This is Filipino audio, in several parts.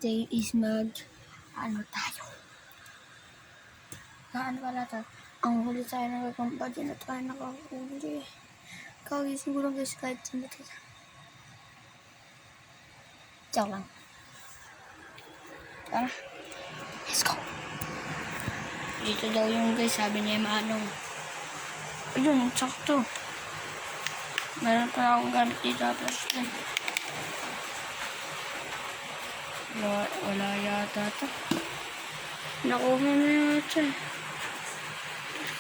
Today is ano tayo? Ano pala tayo? Ang huli tayo nagkakampa, di na tayo nakahuli. Kagising ko lang guys kahit sino tayo. Joke lang. Tara. Let's go. Dito daw yung guys, sabi niya Manong. Ayun, sakto. Meron pa akong gamit dito. Wala yata ito. Nakuha na yata.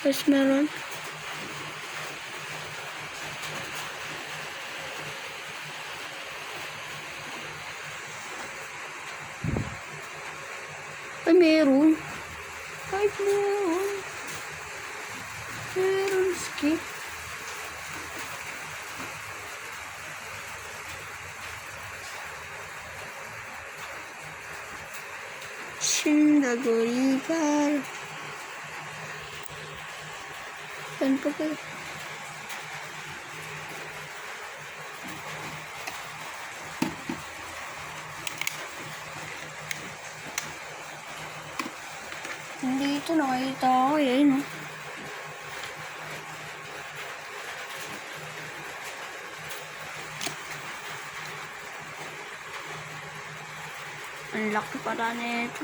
Guys, meron. Ay, meron. Ay, meron. Meron, skip. Sindagorigal. Saan pa kayo? Dito nakita ako eh, no? Ang laki pala nito.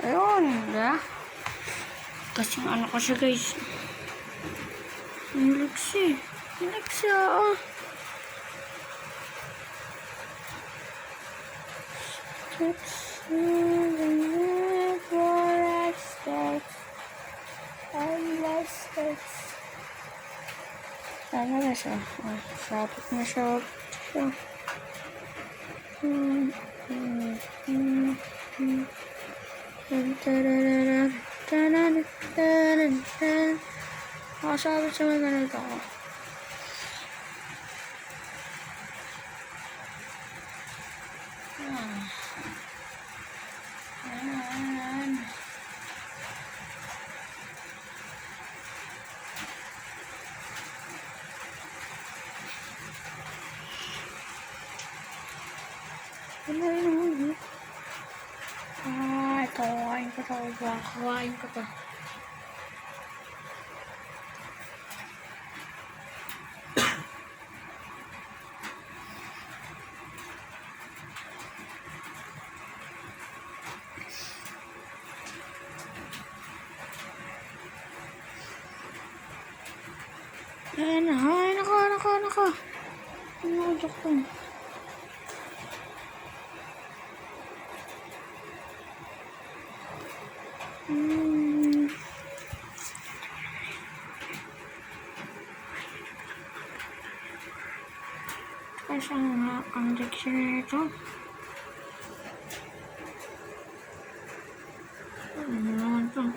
Ayun, ya. Kasi ano ko siya guys. Ang liksi. Ang liksi ah. Ano na siya? Sapit na siya. Nakasabit sa mga ganito ako. Ito, kain ko to. Kain ko to. Ayan na. Ay, naka. Ano ko to? Kasi ang diction nito. Ano naman to?